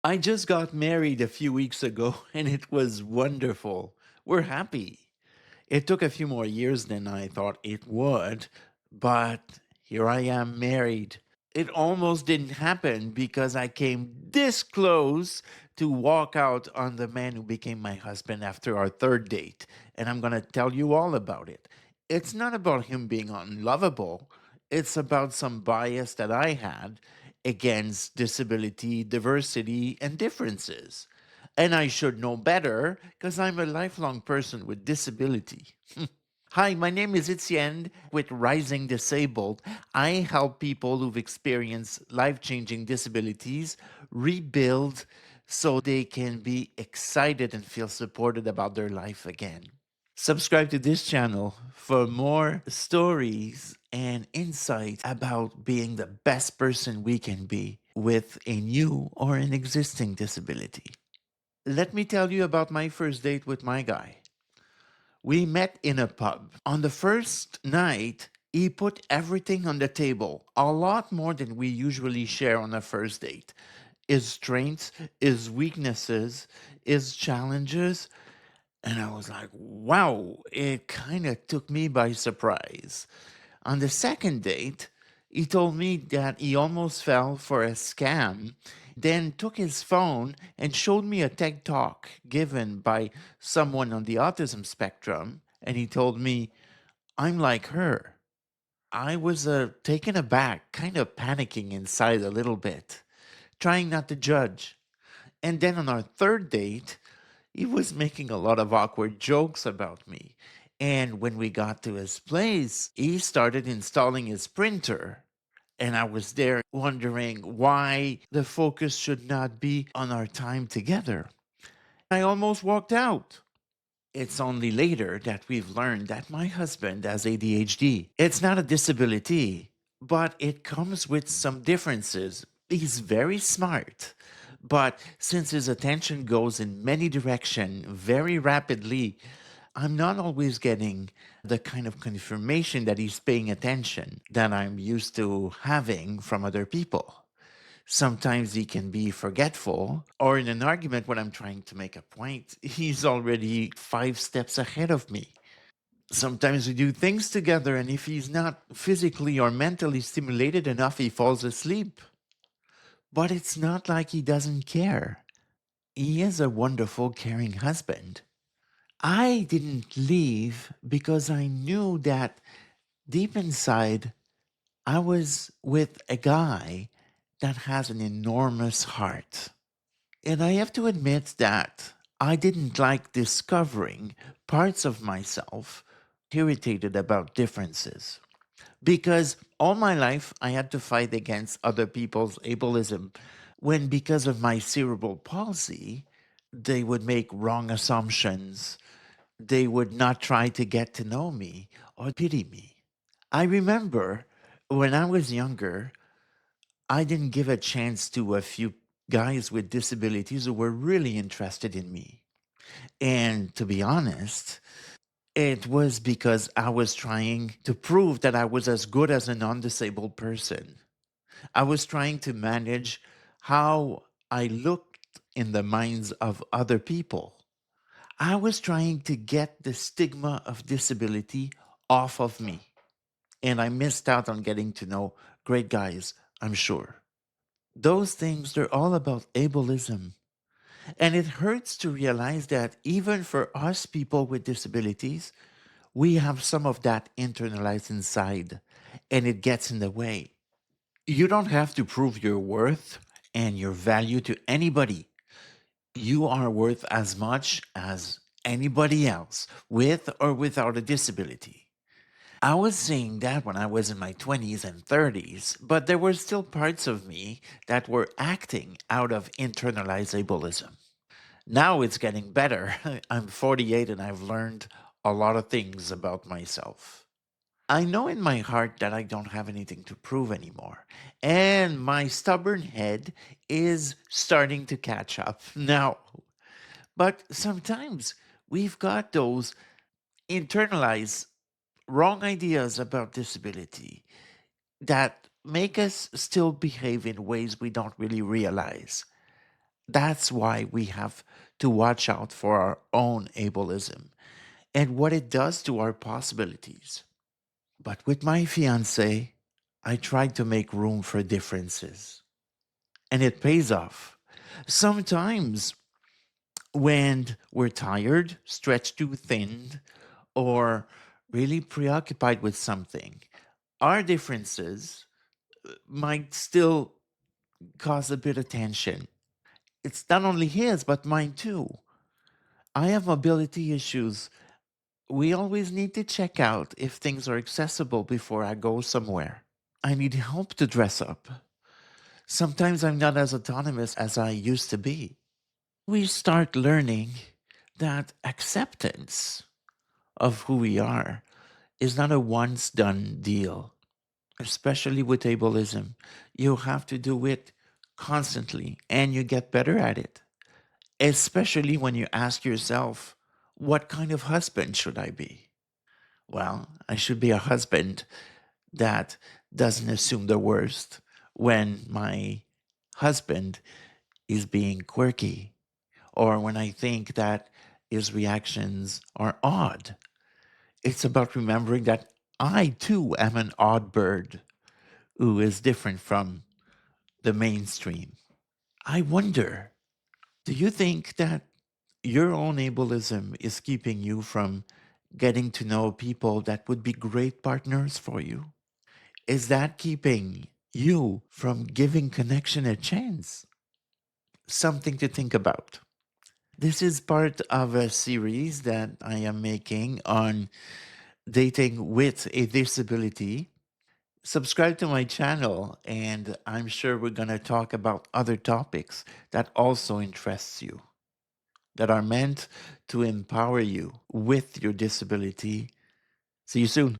I just got married a few weeks ago and it was wonderful. We're happy. It took a few more years than I thought it would, but here I am married. It almost didn't happen because I came this close to walk out on the man who became my husband after our third date, and I'm going to tell you all about it. It's not about him being unlovable, it's about some bias that I had against disability, diversity, and differences. And I should know better because I'm a lifelong person with disability. Hi, my name is Etienne with Rising Disabled. I help people who've experienced life changing disabilities rebuild so they can be excited and feel supported about their life again. Subscribe to this channel for more stories and insight about being the best person we can be with a new or an existing disability. Let me tell you about my first date with my guy. We met in a pub. On the first night, he put everything on the table, a lot more than we usually share on a first date. His strengths, his weaknesses, his challenges. And I was like, wow, it kind of took me by surprise. On the second date, he told me that he almost fell for a scam, then took his phone and showed me a TED talk given by someone on the autism spectrum. And he told me, I'm like her. I was taken aback, kind of panicking inside a little bit, trying not to judge. And then on our third date, he was making a lot of awkward jokes about me. And when we got to his place, he started installing his printer. And I was there wondering why the focus should not be on our time together. I almost walked out. It's only later that we've learned that my husband has ADHD. It's not a disability, but it comes with some differences. He's very smart, but since his attention goes in many directions very rapidly, I'm not always getting the kind of confirmation that he's paying attention that I'm used to having from other people. Sometimes he can be forgetful, or in an argument when I'm trying to make a point, he's already 5 steps ahead of me. Sometimes we do things together, and if he's not physically or mentally stimulated enough, he falls asleep. But it's not like he doesn't care. He is a wonderful, caring husband. I didn't leave because I knew that deep inside, I was with a guy that has an enormous heart. And I have to admit that I didn't like discovering parts of myself irritated about differences. Because all my life I had to fight against other people's ableism when, because of my cerebral palsy, they would make wrong assumptions. They would not try to get to know me or pity me. I remember when I was younger, I didn't give a chance to a few guys with disabilities who were really interested in me. And to be honest, it was because I was trying to prove that I was as good as a non disabled person. I was trying to manage how I looked in the minds of other people. I was trying to get the stigma of disability off of me. And I missed out on getting to know great guys, I'm sure. Those things, they're all about ableism. And it hurts to realize that even for us people with disabilities, we have some of that internalized inside, and it gets in the way. You don't have to prove your worth and your value to anybody. You are worth as much as anybody else, with or without a disability. I was saying that when I was in my 20s and 30s, but there were still parts of me that were acting out of internalized ableism. Now it's getting better. I'm 48 and I've learned a lot of things about myself. I know in my heart that I don't have anything to prove anymore. And my stubborn head is starting to catch up now. But sometimes we've got those internalized wrong ideas about disability that make us still behave in ways we don't really realize. That's why we have to watch out for our own ableism and what it does to our possibilities. But with my fiance, I tried to make room for differences, and it pays off. Sometimes when we're tired, stretched too thin, or really preoccupied with something, our differences might still cause a bit of tension. It's not only his, but mine too. I have mobility issues. We always need to check out if things are accessible before I go somewhere. I need help to dress up. Sometimes I'm not as autonomous as I used to be. We start learning that acceptance of who we are is not a once done deal, especially with ableism. You have to do it constantly and you get better at it, especially when you ask yourself, what kind of husband should I be? Well, I should be a husband that doesn't assume the worst when my husband is being quirky or when I think that his reactions are odd. It's about remembering that I too am an odd bird who is different from the mainstream. I wonder, do you think that your own ableism is keeping you from getting to know people that would be great partners for you? Is that keeping you from giving connection a chance? Something to think about. This is part of a series that I am making on dating with a disability. Subscribe to my channel, and I'm sure we're going to talk about other topics that also interests you, that are meant to empower you with your disability. See you soon.